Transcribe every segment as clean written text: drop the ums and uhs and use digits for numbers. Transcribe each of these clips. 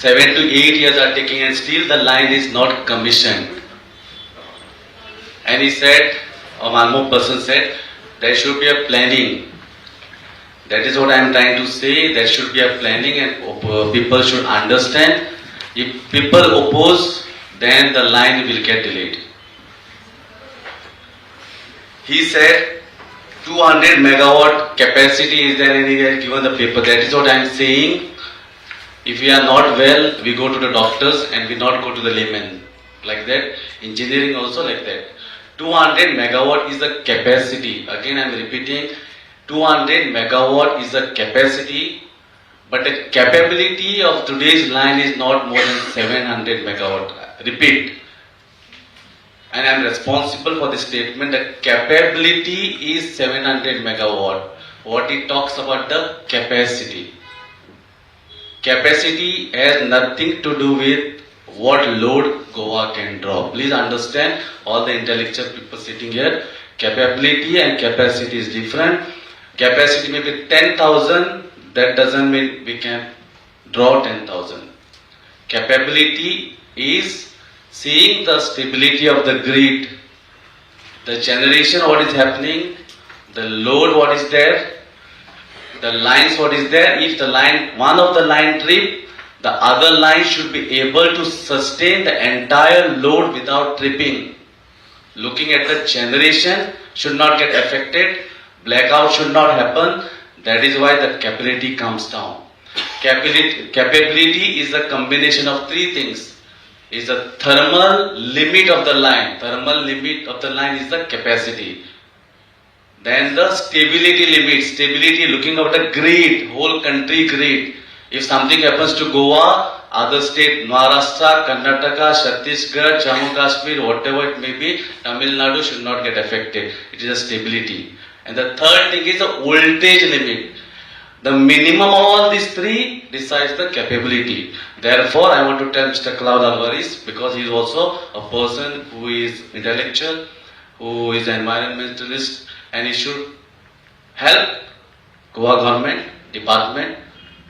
7 to 8 years are taking and still the line is not commissioned. And he said, or one more person said, there should be a planning. That is what I am trying to say. There should be a planning and people should understand. If people oppose, then the line will get delayed. He said 200 megawatt capacity is there anywhere given the paper. That is what I am saying. If we are not well, we go to the doctors and we not go to the layman. Like that. Engineering also like that. 200 megawatt is the capacity. Again I am repeating. 200 megawatt is the capacity. But the capability of today's line is not more than 700 megawatt. Repeat. And I am responsible for this statement. The capability is 700 megawatt. What it talks about the capacity. Capacity has nothing to do with what load Goa can draw. Please understand, all the intellectual people sitting here, capability and capacity is different. Capacity may be 10,000, that doesn't mean we can draw 10,000. Capability is seeing the stability of the grid, the generation what is happening, the load what is there, the lines what is there. If the line, one of the line trip, the other line should be able to sustain the entire load without tripping. Looking at the generation should not get affected, blackout should not happen. That is why the capability comes down. Capability is a combination of three things. Is the thermal limit of the line. Thermal limit of the line is the capacity. Then the stability limit. Stability looking at the grid, whole country grid. If something happens to Goa, other state, Maharashtra, Karnataka, Chhattisgarh, Jammu Kashmir, whatever it may be, Tamil Nadu should not get affected. It is a stability. And the third thing is the voltage limit. The minimum of all these three decides the capability. Therefore, I want to tell Mr. Cloud Alvarez, because he is also a person who is intellectual, who is environmentalist, and he should help Goa government, department,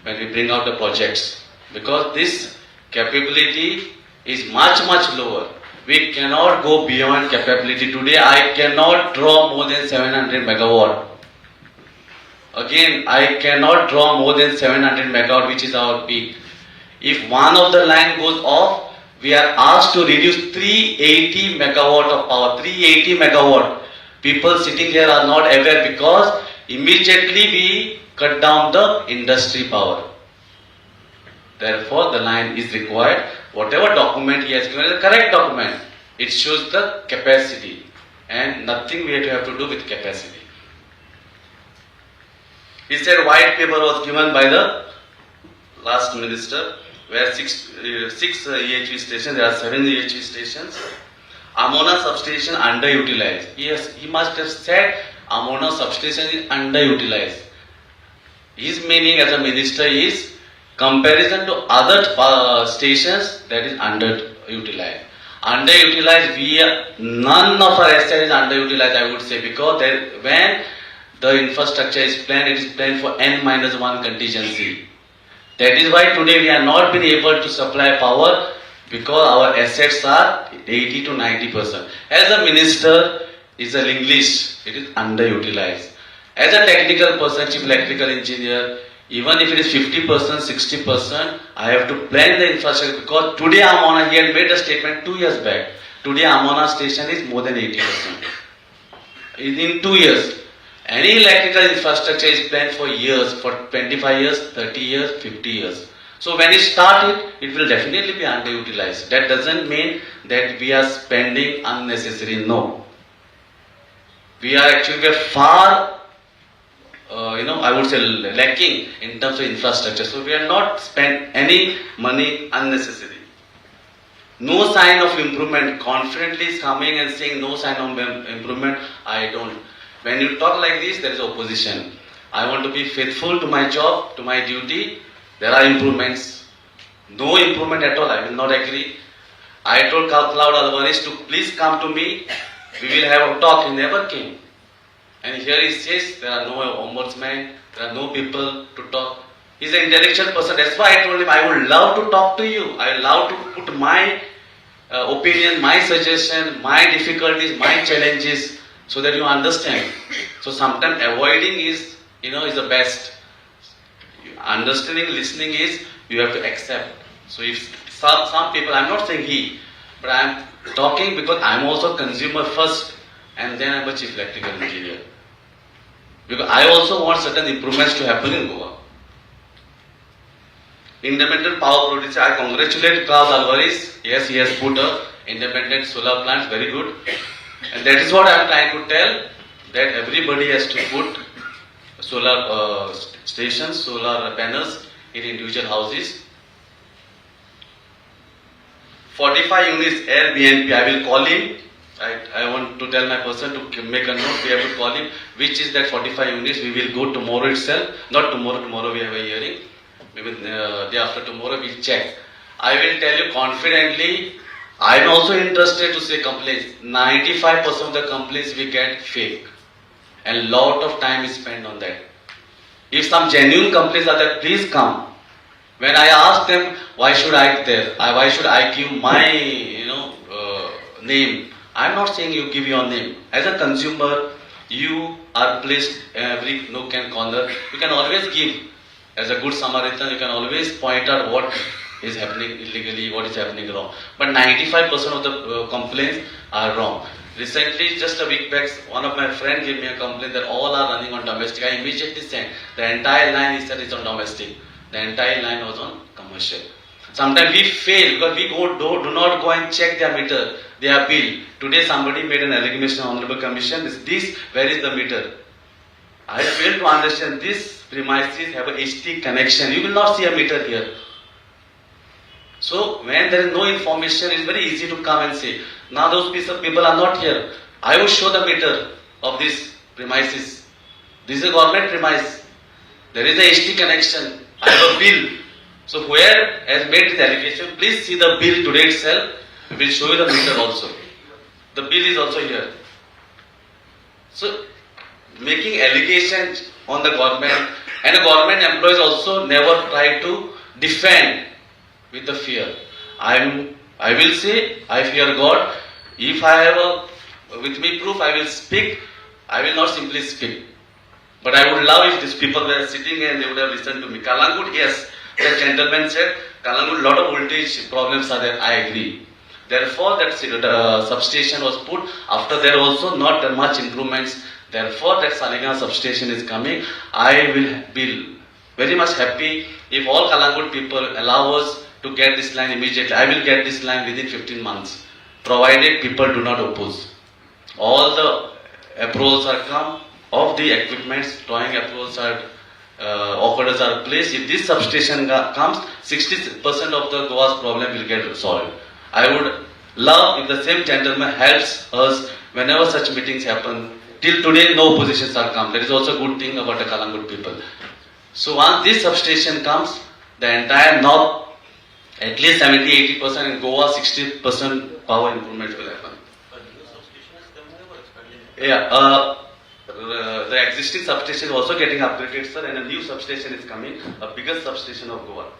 when we bring out the projects. Because this capability is much lower. We cannot go beyond capability. Today I cannot draw more than 700 megawatt. Again, I cannot draw more than 700 megawatt, which is our peak. If one of the line goes off, we are asked to reduce 380 megawatt of power. 380 megawatt. People sitting here are not aware because immediately we cut down the industry power. Therefore, the line is required. Whatever document he has given is the correct document. It shows the capacity and nothing we have to do with capacity. He said white paper was given by the last minister where six EHV stations, there are 7 EHV stations. Amona substation underutilized. Yes, he must have said Amona substation is underutilized. His meaning as a minister is comparison to other stations, that is underutilized. Underutilized, none of our asset is underutilized, I would say, because when the infrastructure is planned, it is planned for N-1 contingency. That is why today we are not been able to supply power, because our assets are 80 to 90%. As a minister, is a English, it is underutilized. As a technical person, chief electrical engineer, even if it is 50%, 60%, I have to plan the infrastructure, because today Amona, he had made a statement 2 years back. Today Amona station is more than 80%. In 2 years. Any electrical infrastructure is planned for years, for 25 years, 30 years, 50 years. So when you start it, it will definitely be underutilized. That doesn't mean that we are spending unnecessary, no. We are actually far, I would say lacking in terms of infrastructure. So we are not spent any money unnecessary. No sign of improvement. Confidently coming and saying no sign of improvement, I don't. When you talk like this, there is opposition. I want to be faithful to my job, to my duty. There are improvements. No improvement at all, I will not agree. I told Cloud Alvarez to please come to me. We will have a talk. He never came. And here he says there are no ombudsmen, there are no people to talk. He's an intellectual person. That's why I told him I would love to talk to you. I would love to put my opinion, my suggestion, my difficulties, my challenges, so that you understand. So sometimes avoiding is the best. Understanding, listening is you have to accept. So if some people, I'm not saying he, but I'm talking because I'm also consumer first, and then I'm a chief electrical engineer. Because I also want certain improvements to happen in Goa. Independent power producer, I congratulate Klaus Alvarez. Yes, he has put a independent solar plant, very good. And that is what I am trying to tell, that everybody has to put solar stations, solar panels in individual houses. 45 units Airbnb, I will call him. I want to tell my person to make a note, we have to call him. Which is that 45 units, we will go tomorrow itself. Not tomorrow, tomorrow we have a hearing. Maybe day after tomorrow we'll check. I will tell you confidently, I am also interested to say complaints. 95% of the complaints we get fake. And lot of time is spent on that. If some genuine complaints are there, please come. When I ask them, why should I there? Why should I give my name? I'm not saying you give your name. As a consumer, you are placed every nook and corner. You can always give. As a good Samaritan, you can always point out what is happening illegally, what is happening wrong. But 95% of the complaints are wrong. Recently, just a week back, one of my friends gave me a complaint that all are running on domestic. I immediately sent. The entire line he said is on domestic. The entire line was on commercial. Sometimes we fail because we do not go and check their meter, their bill. Today somebody made an allegation, Honorable Commission, this, where is the meter? I fail to understand this premises have a HT connection. You will not see a meter here. So when there is no information, it is very easy to come and say, now those people are not here. I will show the meter of this premises. This is a government premise. There is a HT connection. I have a bill. So whoever has made this allegation, please see the bill today itself. We will show you the meter also. The bill is also here. So making allegations on the government, and the government employees also never try to defend with the fear. I will say, I fear God. If I have with me proof, I will speak. I will not simply speak. But I would love if these people were sitting and they would have listened to me. Kalangut, yes, the gentleman said, Kalangut, lot of voltage problems are there. I agree. Therefore, that substation was put. After there also not much improvements. Therefore, that Salinga substation is coming. I will be very much happy if all Kalangut people allow us to get this line immediately. I will get this line within 15 months, provided people do not oppose. All the approvals are come of the equipments, drawing approvals are orders are placed. If this substation comes, 60% of the Goa's problem will get solved. I would love if the same gentleman helps us whenever such meetings happen. Till today, no oppositions are come. That is also a good thing about the Kalangut people. So once this substation comes, the entire north, at least 70-80%, in Goa, 60% power improvement will happen. Yeah, the existing substation is also getting upgraded, sir, and a new substation is coming, a bigger substation of Goa.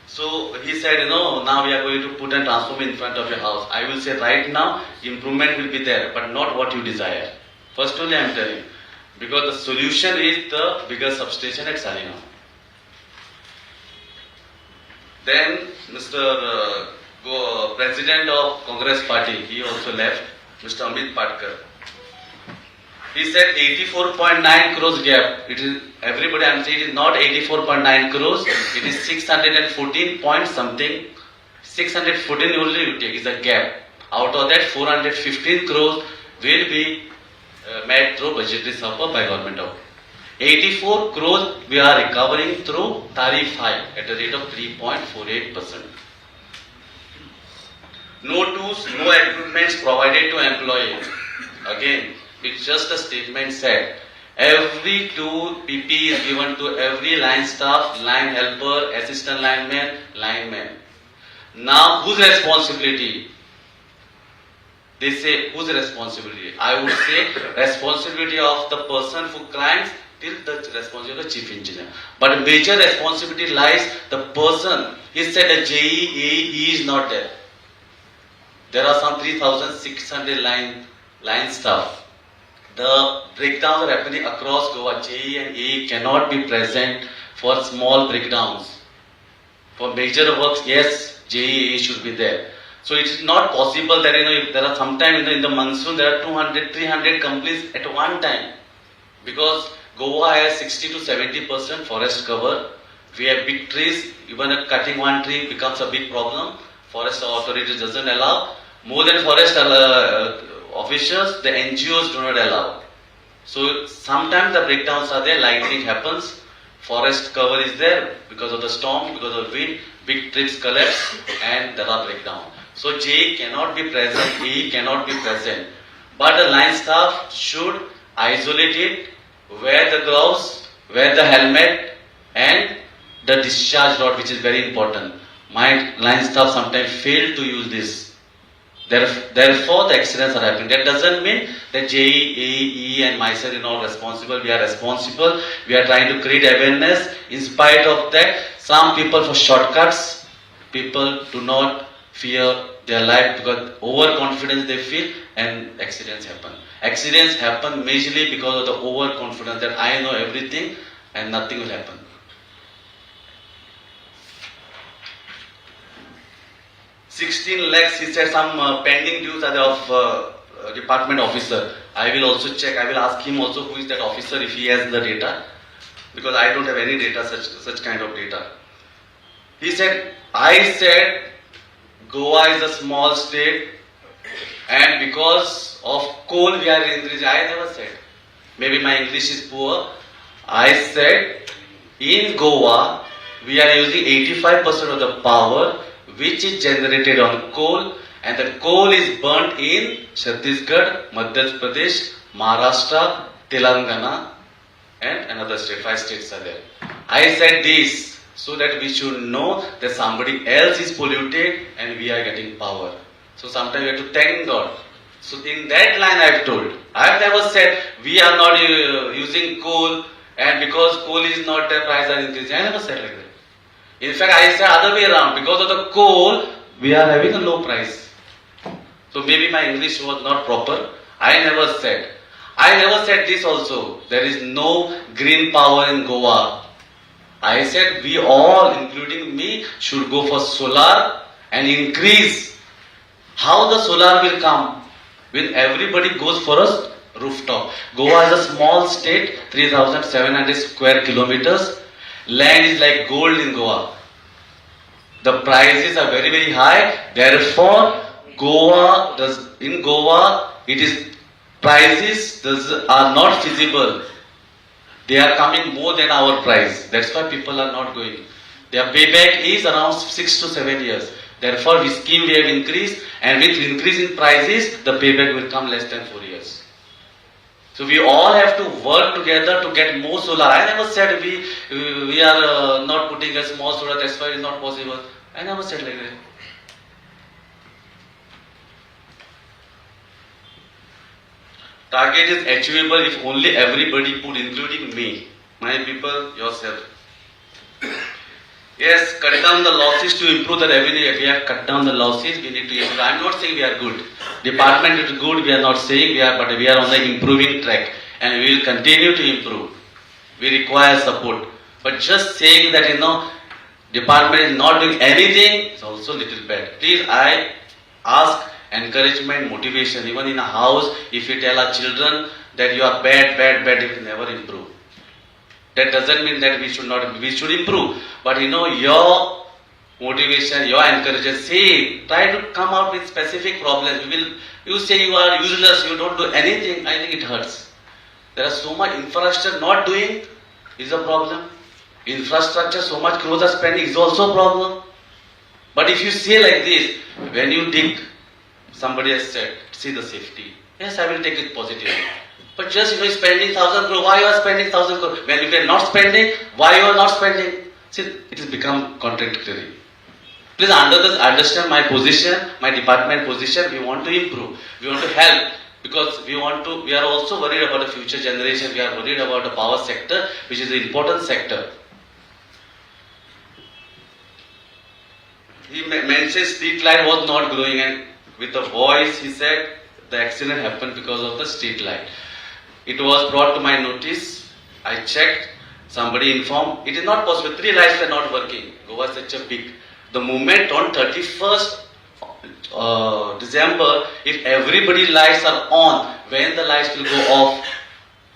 So he said, now we are going to put a transformer in front of your house. I will say right now, improvement will be there, but not what you desire. First only I am telling, because the solution is the bigger substation at Salina. Then Mr. President of Congress Party, he also left, Mr. Amit Patkar. He said 84.9 crores gap. It is everybody. I am saying it is not 84.9 crores. It is 614 point something. 614 only you take is a gap. Out of that, 415 crores will be made through budgetary support by government of. 84 crores we are recovering through tariff hike at a rate of 3.48%. No tools, no equipments provided to employees. Again, it's just a statement said. Every tool PP is given to every line staff, line helper, assistant lineman. Now, whose responsibility? They say, whose responsibility? I would say, responsibility of the person who climbs till the responsibility of the chief engineer. But major responsibility lies the person. He said the JEE is not there. There are some 3,600 line staff. The breakdowns are happening across Goa. JE and AE cannot be present for small breakdowns. For major works, yes, JE should be there. So it is not possible that if there are sometimes in the monsoon there are 200, 300 companies at one time, because Goa has 60 to 70% forest cover. We have big trees. Even cutting one tree becomes a big problem. Forest authority doesn't allow. More than forest officials, the NGOs do not allow. So sometimes the breakdowns are there. Lightning happens. Forest cover is there because of the storm, because of wind. Big trees collapse and there are breakdowns. So J cannot be present, E cannot be present. But the line staff should isolate it, wear the gloves, wear the helmet and the discharge rod, which is very important. My line staff sometimes fail to use this. Therefore, the accidents are happening. That doesn't mean that JE, AE and myself are not responsible. We are responsible. We are trying to create awareness. In spite of that, some people for shortcuts, people do not fear their life because overconfidence they feel and accidents happen. Accidents happen majorly because of the overconfidence that I know everything and nothing will happen. $16 lakhs, he said some pending dues are of department officer. I will also check, I will ask him also who is that officer if he has the data, because I don't have any data, such kind of data. He said, I said Goa is a small state and because of coal we are increasing. I never said. Maybe my English is poor. I said in Goa we are using 85% of the power which is generated on coal, and the coal is burnt in Chhattisgarh, Madhya Pradesh, Maharashtra, Telangana and another state. 5 states are there. I said this so that we should know that somebody else is polluted and we are getting power. So sometimes we have to thank God. So in that line I have told. I have never said we are not using coal and because coal is not there, price are increasing. I never said like that. In fact, I said other way around. Because of the coal, we are having a low price. So maybe my English was not proper. I never said. I never said this also. There is no green power in Goa. I said we all, including me, should go for solar and increase. How the solar will come? When everybody goes for a rooftop. Goa is a small state, 3,700 square kilometers. Land is like gold in Goa. The prices are very, very high. Therefore, in Goa, it is prices are not feasible. They are coming more than our price. That's why people are not going. Their payback is around 6 to 7 years. Therefore, this scheme we have increased, and with increase in prices, the payback will come less than 4 years. So we all have to work together to get more solar. I never said we are not putting a small solar, that's why it's not possible. I never said like that. Target is achievable if only everybody put, including me, my people, yourself. Yes, cut down the losses to improve the revenue. If we have cut down the losses, we need to improve. I am not saying we are good. Department is good, we are not saying we are, but we are on the improving track and we will continue to improve. We require support. But just saying that, department is not doing anything is also a little bad. Please, I ask encouragement, motivation. Even in a house, if we tell our children that you are bad, it will never improve. That doesn't mean that we should improve. But your motivation, your encouragement, try to come out with specific problems. You say you are useless, you don't do anything, I think it hurts. There are so much infrastructure not doing is a problem. Infrastructure, so much crores are spending is also a problem. But if you say like this, when you dig, somebody has said, see the safety. Yes, I will take it positively. But just spending 1,000 crore, why you are spending 1,000 crore? When you are not spending, why you are not spending? See, it has become contradictory. Please understand my position, my department position. We want to improve. We want to help. Because we are also worried about the future generation, we are worried about the power sector, which is an important sector. He mentioned street light was not growing, and with a voice he said the accident happened because of the street light. It was brought to my notice, I checked, somebody informed, it is not possible, 3 lights were not working. Goa is such a big. The moment on 31st December, if everybody lights are on, when the lights will go off?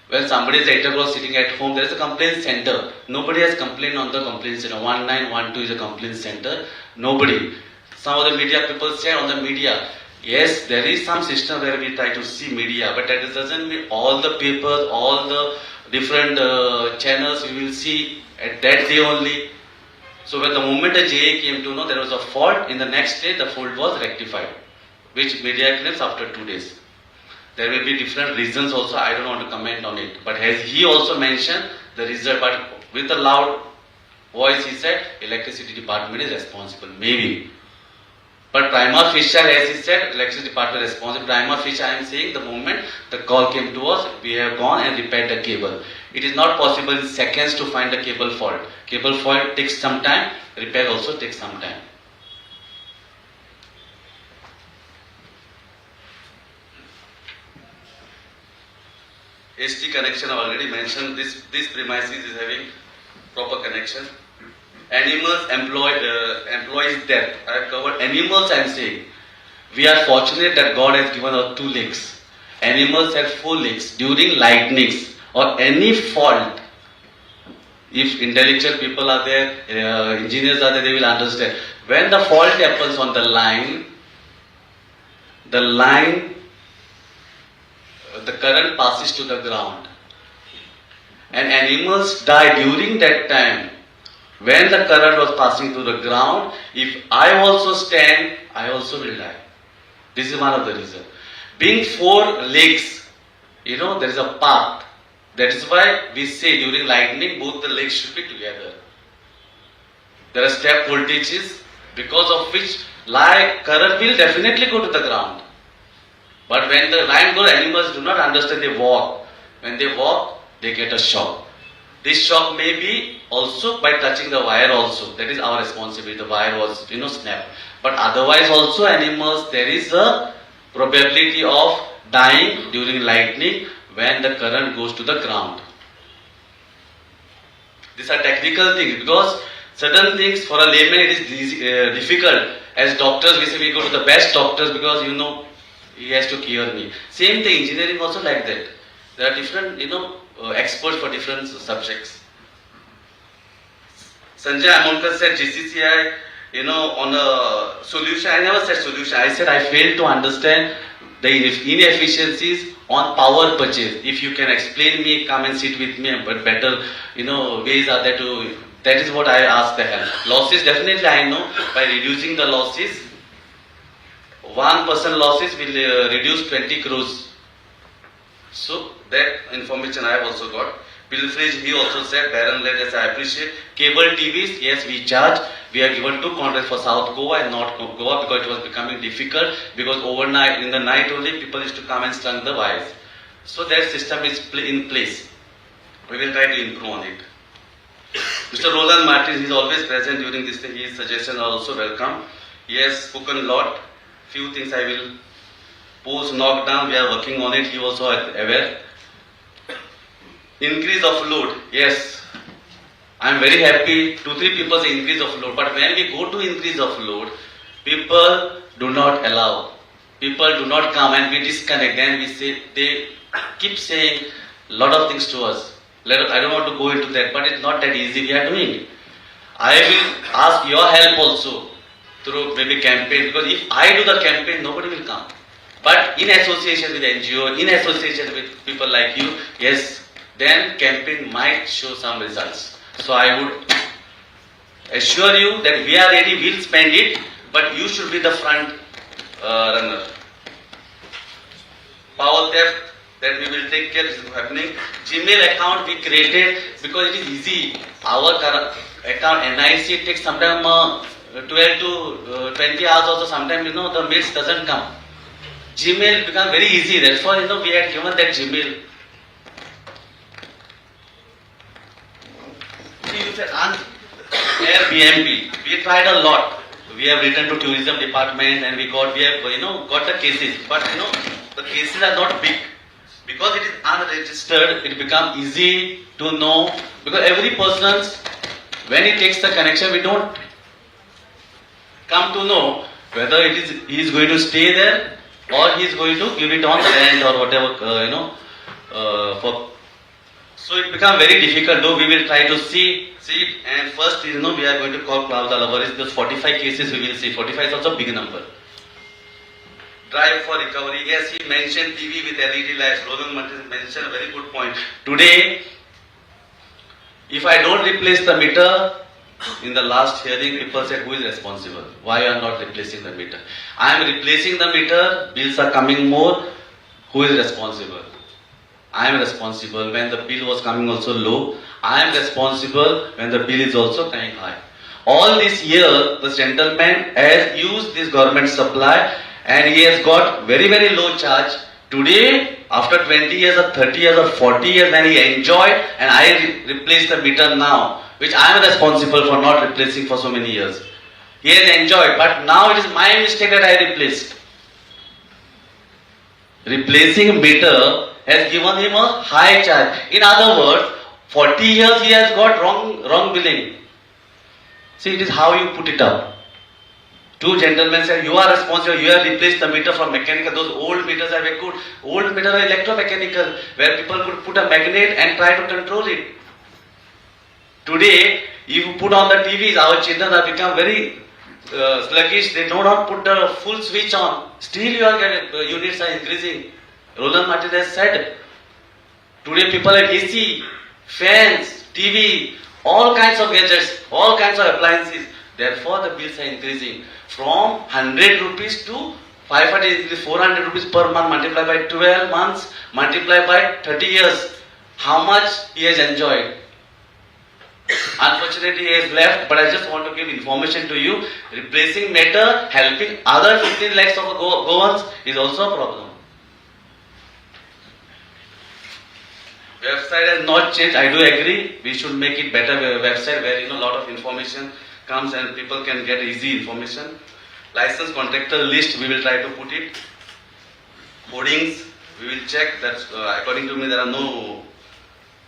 When somebody is 8 o'clock sitting at home, there is a complaint center. Nobody has complained on the complaint center. 1912 is a complaint center. Nobody. Some of the media people say on the media, yes, there is some system where we try to see media, but that doesn't mean all the papers, all the different channels we will see at that day only. So when the moment the JA came to know there was a fault, in the next day the fault was rectified, which media claims after 2 days. There may be different reasons also, I don't want to comment on it. But as he also mentioned the result, but with a loud voice he said, electricity department is responsible, maybe. But prima facie, as he said, electricity department is responsible. Prima facie, I am saying the moment the call came to us, we have gone and repaired the cable. It is not possible in seconds to find the cable fault. Cable fault takes some time, repair also takes some time. HT connection I already mentioned, this premises is having proper connection. Animals, employees death. I have covered animals, I am saying. We are fortunate that God has given us 2 legs. Animals have 4 legs. During lightnings or any fault, if intellectual people are there, engineers are there, they will understand. When the fault happens on the line, the current passes to the ground. And animals die during that time. When the current was passing to the ground, if I also stand, I also will die. This is one of the reasons. Being 4 legs, there is a path. That is why we say during lightning, both the legs should be together. There are step voltages, because of which current will definitely go to the ground. But when the line goes, animals do not understand, they walk. When they walk, they get a shock. This shock may be also by touching the wire also. That is our responsibility. The wire was, snapped. But otherwise also animals, there is a probability of dying during lightning when the current goes to the ground. These are technical things, because certain things for a layman it is difficult. As doctors, we say we go to the best doctors because he has to cure me. Same thing, engineering also like that. There are different, experts for different subjects. Sanjay Amonkar said GCCI, on a solution. I never said solution. I said I failed to understand the inefficiencies on power purchase. If you can explain me, come and sit with me, but better, ways are there to. That is what I asked the help. Losses, definitely I know, by reducing the losses, 1% losses will reduce 20 crores. So that information I have also got. Pilferage, he also said, Baron Ladies, I appreciate. Cable TVs, yes, we charge. We have given 2 contracts for South Goa and North Goa because it was becoming difficult, because overnight, in the night only, people used to come and slung the wires. So that system is in place. We will try to improve on it. Mr. Roland Martin is always present during this thing. His suggestions are also welcome. He has spoken a lot. Few things I will post, knock down. We are working on it. He also is aware. Increase of load. Yes. I am very happy. 2-3 people say increase of load. But when we go to increase of load, people do not allow. People do not come and we disconnect. Then we say, they keep saying a lot of things to us. I don't want to go into that, but it's not that easy. We are doing it. I will ask your help also through maybe campaign, because if I do the campaign, nobody will come. But in association with NGO, in association with people like you, yes, then campaign might show some results. So I would assure you that we are ready, we'll spend it, but you should be the front runner. Power theft, that we will take care, is happening. Gmail account we created because it is easy. Our account NIC takes sometimes 12 to 20 hours also, sometimes the mails doesn't come. Gmail become very easy. Therefore, we had given that Gmail. See, you said Airbnb. We tried a lot. We have written to tourism department and we have got the cases. But the cases are not big. Because it is unregistered, it becomes easy to know. Because every person, when he takes the connection, we don't come to know whether he is going to stay there or he is going to give it on rent or whatever, so it becomes very difficult, though we will try to see it. And first, we are going to call Cloud Lovers. Those 45 cases we will see. 45 is also a big number. Drive for recovery. Yes, he mentioned TV with LED lights. Roland mentioned a very good point. Today, if I don't replace the meter, in the last hearing, people said, who is responsible? Why you are not replacing the meter? I am replacing the meter, bills are coming more. Who is responsible? I am responsible when the bill was coming also low. I am responsible when the bill is also coming high. All this year, the gentleman has used this government supply and he has got very, very low charge. Today, after 20 years or 30 years or 40 years, when he enjoyed and I replace the meter now, which I am responsible for not replacing for so many years. He has enjoyed, but now it is my mistake that I replaced. Replacing meter has given him a high charge. In other words, 40 years he has got wrong billing. See, it is how you put it up. Two gentlemen said, you are responsible, you have replaced the meter from mechanical. Those old meters are very good. Old meters are electromechanical, where people could put a magnet and try to control it. Today, if you put on the TVs, our children have become very sluggish. They do not put the full switch on. Still your units are increasing. Roland Martin has said, today people have AC, fans, TV, all kinds of gadgets, all kinds of appliances. Therefore, the bills are increasing from 100 rupees to 500, 400 rupees per month, multiplied by 12 months, multiplied by 30 years. How much he has enjoyed? Unfortunately, he has left, but I just want to give information to you. Replacing meter, helping other 15 lakhs of Goans is also a problem. Website has not changed. I do agree. We should make it better website where a lot of information comes and people can get easy information. License contractor list, we will try to put it. Hoardings, we will check that according to me there are no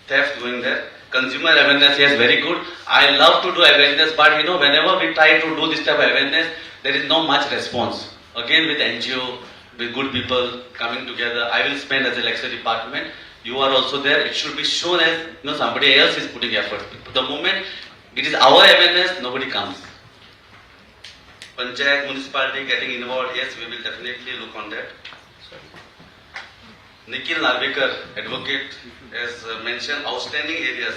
theft going there. Consumer awareness, yes, very good. I love to do awareness, but whenever we try to do this type of awareness, there is not much response. Again, with NGO, with good people coming together, I will spend as a lecture department. You are also there. It should be shown as somebody else is putting effort. The moment it is our awareness, nobody comes. Panchayat, municipality getting involved, yes, we will definitely look on that. Nikhil Narvekar, advocate, has mentioned outstanding areas.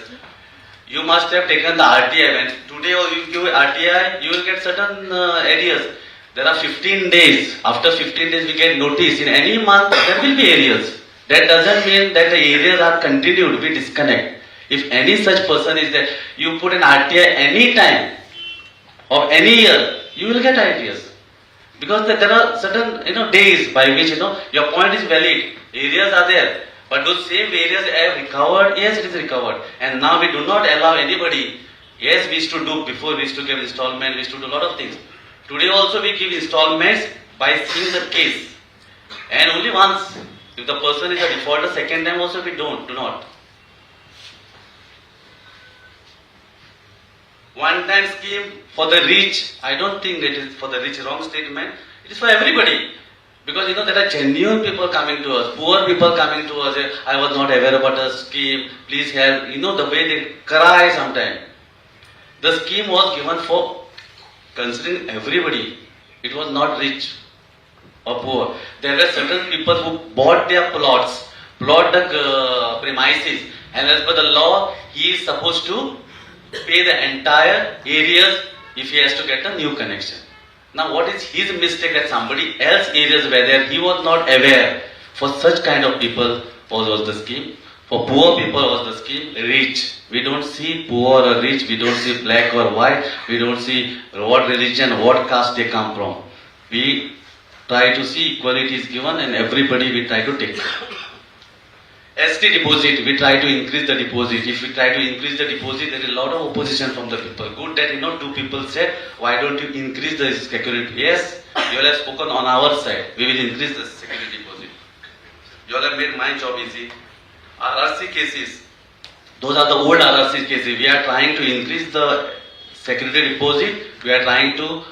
You must have taken the RTI. When today you give RTI, you will get certain areas. There are 15 days. After 15 days, we get notice. In any month, there will be areas. That doesn't mean that the areas are continued. We disconnect. If any such person is there, you put an RTI any time of any year, you will get ideas. Because there are certain days by which your point is valid. Areas are there. But those same areas have recovered. Yes, it is recovered. And now we do not allow anybody. Yes, we used to do before, we used to give installment, we used to do a lot of things. Today also we give installments by seeing the case. And only once. If the person is a defaulter, second time also we do not. One-time scheme for the rich. I don't think that is for the rich, wrong statement. It is for everybody. Because there are genuine people coming to us, poor people coming to us. I was not aware about the scheme, please help. The way they cry sometimes. The scheme was given for considering everybody. It was not rich or poor. There were certain people who bought their plots, plot the premises, and as per the law, he is supposed to pay the entire areas if he has to get a new connection. Now what is his mistake that somebody else areas were there, he was not aware. For such kind of people was the scheme. For poor people was the scheme. Rich. We don't see poor or rich, we don't see black or white, we don't see what religion, what caste they come from. We try to see equality is given and everybody we try to take. ST deposit, we try to increase the deposit. If we try to increase the deposit, there is a lot of opposition from the people. Good that two people said, why don't you increase the security? Yes, you all have spoken on our side. We will increase the security deposit. You all have made my job easy. RRC cases, those are the old RRC cases. We are trying to increase the security deposit. We are trying to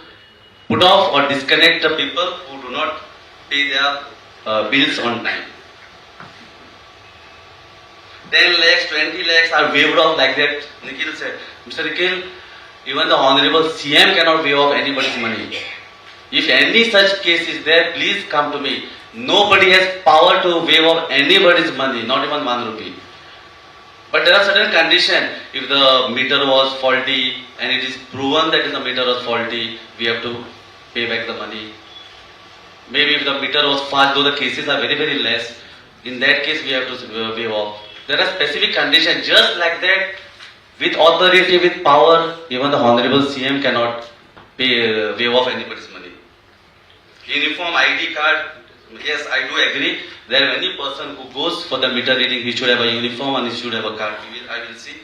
put off or disconnect the people who do not pay their bills on time. 10 lakhs, 20 lakhs are waived off like that. Nikhil said, Mr. Nikhil, even the Honorable CM cannot waive off anybody's money. If any such case is there, please come to me. Nobody has power to waive off anybody's money, not even 1 rupee. But there are certain conditions. If the meter was faulty and it is proven that the meter was faulty, we have to pay back the money. Maybe if the meter was fast, though the cases are very, very less, in that case we have to waive off. There are specific conditions. Just like that, with authority, with power, even the Honorable CM cannot waive off anybody's money. Uniform ID card, yes, I do agree. There any person who goes for the meter reading, he should have a uniform and he should have a card. I will see.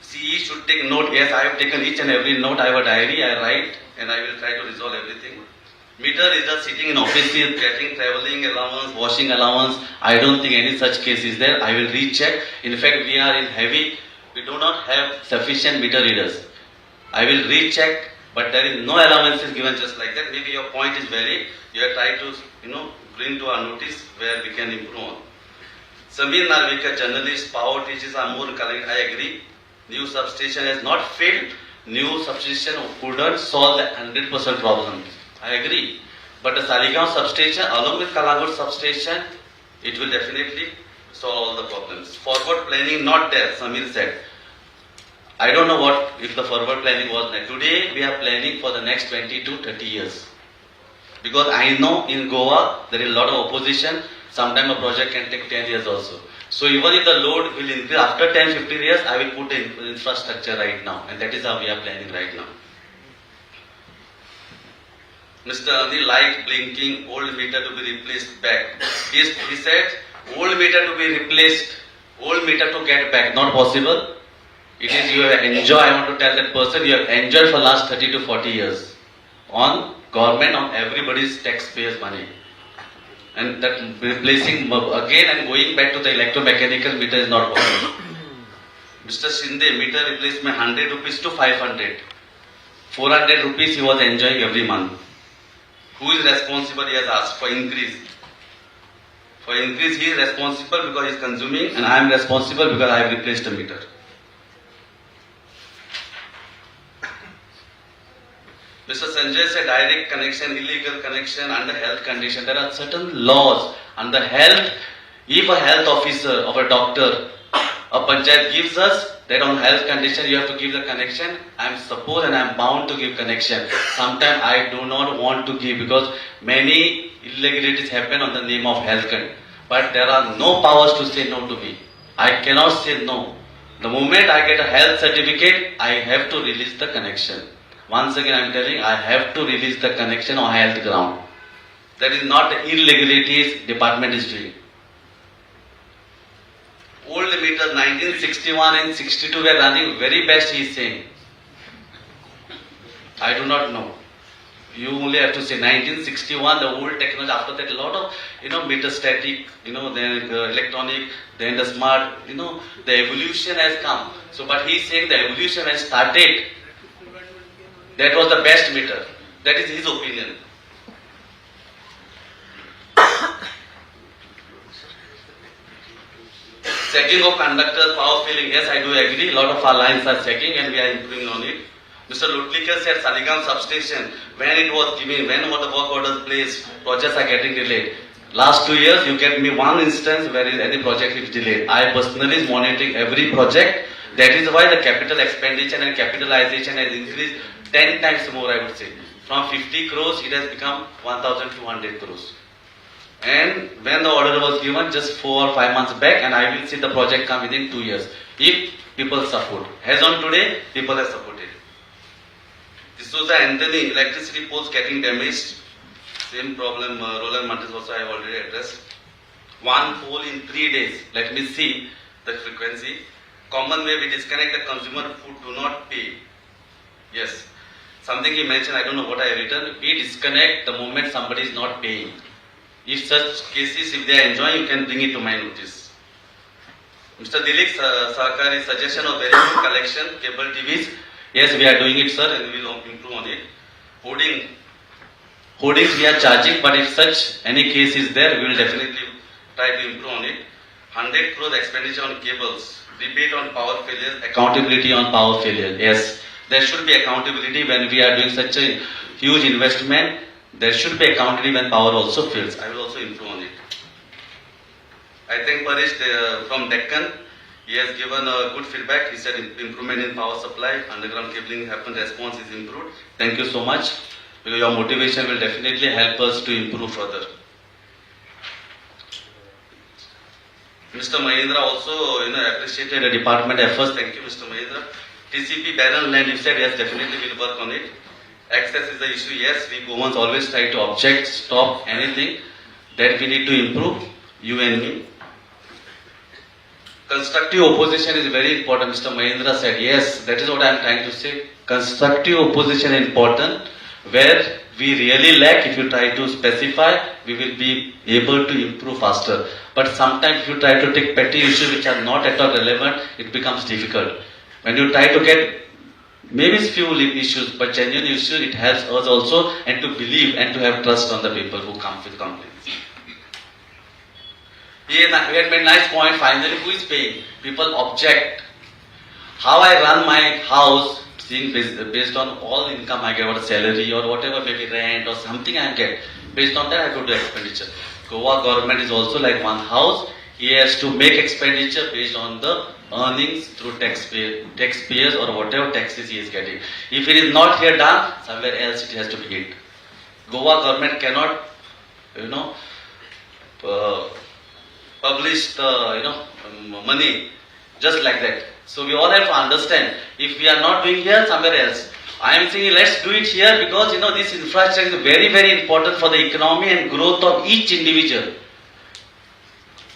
CE should take note. Yes, I have taken each and every note. I have a diary, I write and I will try to resolve everything. Meter is just sitting in offices, getting travelling allowance, washing allowance. I don't think any such case is there. I will recheck. In fact, we are in heavy. We do not have sufficient meter readers. I will recheck, but there is no allowances given just like that. Maybe your point is valid. You are trying to, bring to our notice where we can improve on. Samir Narvika, journalist, power teachers are more correct. I agree. New substation has not failed. New substation couldn't solve the 100% problem. I agree. But the Saligaon substation along with Kalagur substation, it will definitely solve all the problems. Forward planning not there, Samir said. I don't know what if the forward planning was there. Today we are planning for the next 20 to 30 years. Because I know in Goa there is a lot of opposition. Sometimes a project can take 10 years also. So even if the load will increase after 10-15 years, I will put in infrastructure right now. And that is how we are planning right now. Mr. The light blinking, old meter to be replaced back. He said, old meter to be replaced, old meter to get back. Not possible. It is you have enjoyed, I want to tell that person, you have enjoyed for last 30 to 40 years. On government, on everybody's taxpayers' money. And that replacing again and going back to the electromechanical meter is not possible. Mr. Shinde, meter replacement 100 rupees to 500. 400 rupees he was enjoying every month. Who is responsible? He has asked for increase. For increase, he is responsible because he is consuming, and I am responsible because I have replaced the meter. Mr. Sanjay said direct connection, illegal connection, under health condition. There are certain laws under health. If a health officer of a doctor, a panchayat gives us that on health condition you have to give the connection, I am supposed and I am bound to give connection. Sometimes I do not want to give because many irregularities happen on the name of health condition. But there are no powers to say no to me. I cannot say no. The moment I get a health certificate, I have to release the connection. Once again I am telling, I have to release the connection on health ground. That is not the irregularities department is doing. Old meters 1961 and 62 were running very best, he is saying. I do not know. You only have to say 1961, the old technology. After that, a lot of meter static, then electronic, then the smart, the evolution has come. So, but he is saying the evolution has started. That was the best meter. That is his opinion. Checking of conductors, power filling, yes, I do agree. A lot of our lines are checking and we are improving on it. Mr. Lutlikar said Saligaon substation, when it was given, when were the work orders placed, projects are getting delayed. Last 2 years, you get me one instance where any project is delayed. I personally is monitoring every project. That is why the capital expenditure and capitalization has increased 10 times more, I would say. From 50 crores, it has become 1,200 crores. And when the order was given just 4 or 5 months back, and I will see the project come within 2 years. If people support. As on today, people have supported. This was the Anthony electricity poles getting damaged. Same problem, Roland Martins also I have already addressed. One pole in 3 days. Let me see the frequency. Common way we disconnect the consumer who do not pay. Yes. Something he mentioned, I don't know what I have written. We disconnect the moment somebody is not paying. If such cases, if they are enjoying, you can bring it to my notice. Mr. Dilip Sarkari's suggestion of very good collection, cable TVs. Yes, we are doing it, sir, and we will improve on it. Hoardings we are charging, but if such any case is there, we will definitely try to improve on it. 100 crore expenditure on cables, rebate on power failures, accountability on power failure. Yes, there should be accountability when we are doing such a huge investment. There should be accountability when power also fails. I will also improve on it. I thank Paresh from Deccan. He has given a good feedback. He said improvement in power supply, underground cabling happened, response is improved. Thank you so much. Because your motivation will definitely help us to improve further. Mr. Mahindra also appreciated the department efforts. Thank you, Mr. Mahindra. TCP barren land, you said yes, definitely we'll work on it. Access is the issue. Yes, we Goans always try to object, stop anything that we need to improve, you and me. Constructive opposition is very important. Mr. Mahindra said yes, that is what I am trying to say. Constructive opposition is important. Where we really lack, if you try to specify, we will be able to improve faster. But sometimes if you try to take petty issues which are not at all relevant, it becomes difficult. When you try to get maybe few issues, but genuine issues, it helps us also and to believe and to have trust on the people who come with complaints. We had made nice point, finally who is paying? People object. How I run my house, seeing based on all income I get, or salary or whatever, maybe rent or something I get. Based on that I go to expenditure. Goa government is also like one house. He has to make expenditure based on the earnings through taxpayers or whatever taxes he is getting. If it is not here done, somewhere else it has to be hit. Goa government cannot, publish the money just like that. So we all have to understand, if we are not doing here, somewhere else. I am saying let's do it here because this infrastructure is very, very important for the economy and growth of each individual.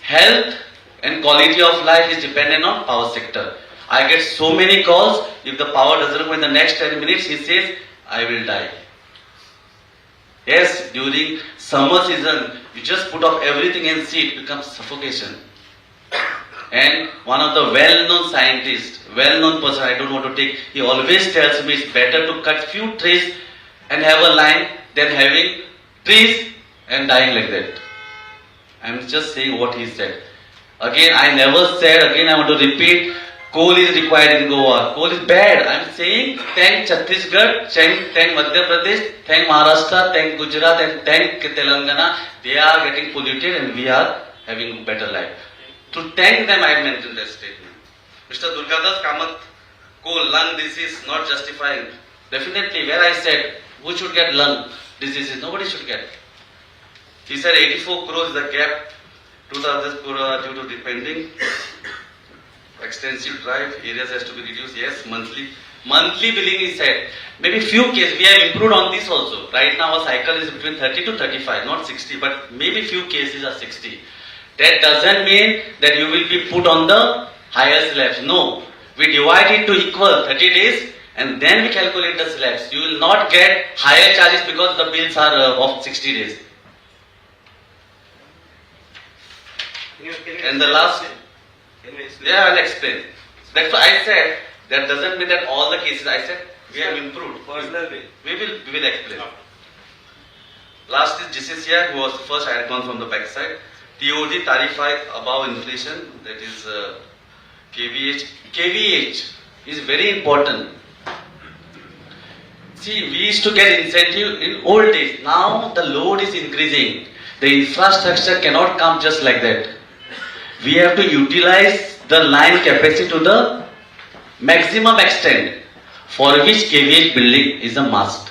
Health and quality of life is dependent on power sector. I get so many calls, if the power doesn't go in the next 10 minutes, he says, I will die. Yes, during summer season, you just put off everything and see it becomes suffocation. And one of the well-known scientists, well-known person, I don't want to take, he always tells me it's better to cut few trees and have a line than having trees and dying like that. I'm just saying what he said. Again, I never said, again I want to repeat, coal is required in Goa. Coal is bad. I'm saying, thank Chhattisgarh, thank Madhya Pradesh, thank Maharashtra, thank Gujarat and thank Telangana. They are getting polluted and we are having better life. To thank them, I mentioned that statement. Mr. Durgadas Kamath, coal, lung disease, not justifying. Definitely, where I said, who should get lung diseases? Nobody should get. He said 84 crores is the gap, 2,000 crores due to depending. Extensive drive, areas has to be reduced, yes, monthly. Monthly billing is said. Maybe few cases, we have improved on this also. Right now our cycle is between 30 to 35, not 60, but maybe few cases are 60. That doesn't mean that you will be put on the higher slabs. No. We divide it to equal 30 days and then we calculate the slabs. You will not get higher charges because the bills are of 60 days. And the last, yeah, I'll explain. That's why I said, that doesn't mean that all the cases, I said, we have improved. Personally, we will explain. Last is GCCI, who was the first I had gone from the backside. TOD, tarified above inflation, that is KVH. KVH is very important. See, we used to get incentive in old days. Now the load is increasing. The infrastructure cannot come just like that. We have to utilize the line capacity to the maximum extent, for which KVH building is a must.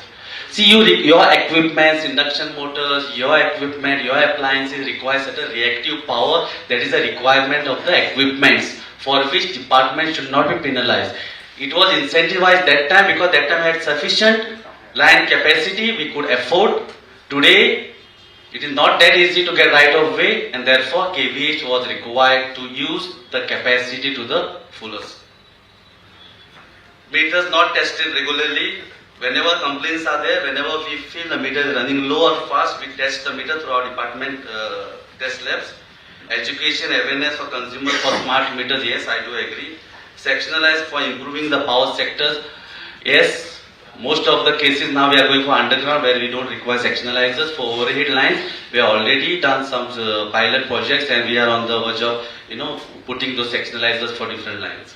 See, your equipments, induction motors, your equipment, your appliances require certain reactive power. That is a requirement of the equipments, for which department should not be penalized. It was incentivized that time because that time had sufficient line capacity we could afford. Today, it is not that easy to get right of way, and therefore KVH was required to use the capacity to the fullest. Meters not tested regularly. Whenever complaints are there, whenever we feel the meter is running low or fast, we test the meter through our department test labs. Education, awareness for consumers for smart meters, yes, I do agree. Sectionalized for improving the power sectors, yes. Most of the cases now we are going for underground where we don't require sectionalizers. For overhead lines, we have already done some pilot projects and we are on the verge of putting those sectionalizers for different lines.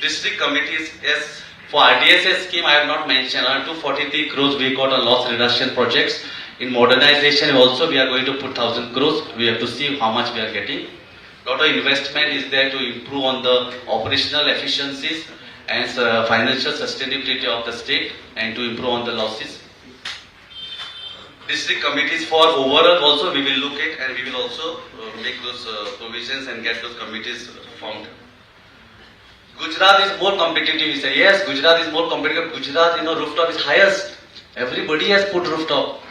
District committees, yes. For RDSS scheme, I have not mentioned around 243 crores we got on loss reduction projects. In modernization also we are going to put 1,000 crores. We have to see how much we are getting. Lot of investment is there to improve on the operational efficiencies and financial sustainability of the state and to improve on the losses. District committees for overall also we will look at and we will also make those provisions and get those committees formed. Gujarat is more competitive. We say yes, Gujarat is more competitive. Gujarat, rooftop is highest. Everybody has put rooftop.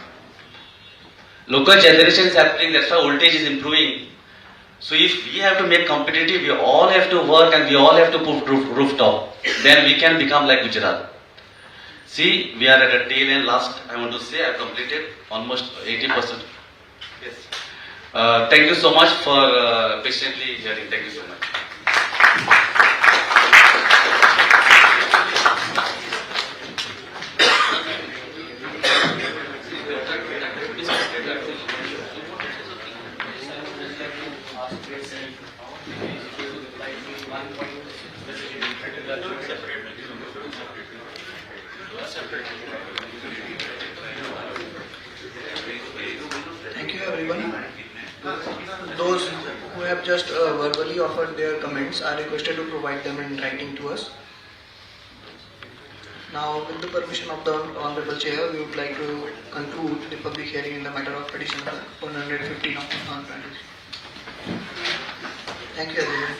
Local generation is happening. That's why voltage is improving. So if we have to make competitive, we all have to work and we all have to put rooftop. Then we can become like Gujarat. See, we are at a tail end. Last, I want to say, I have completed almost 80%. Yes. Thank you so much for patiently hearing. Thank you so much. Thank you everyone. Those who have just verbally offered their comments are requested to provide them in writing to us. Now, with the permission of the Honorable Chair, we would like to conclude the public hearing in the matter of petition number 115 of 2020. Thank you everyone.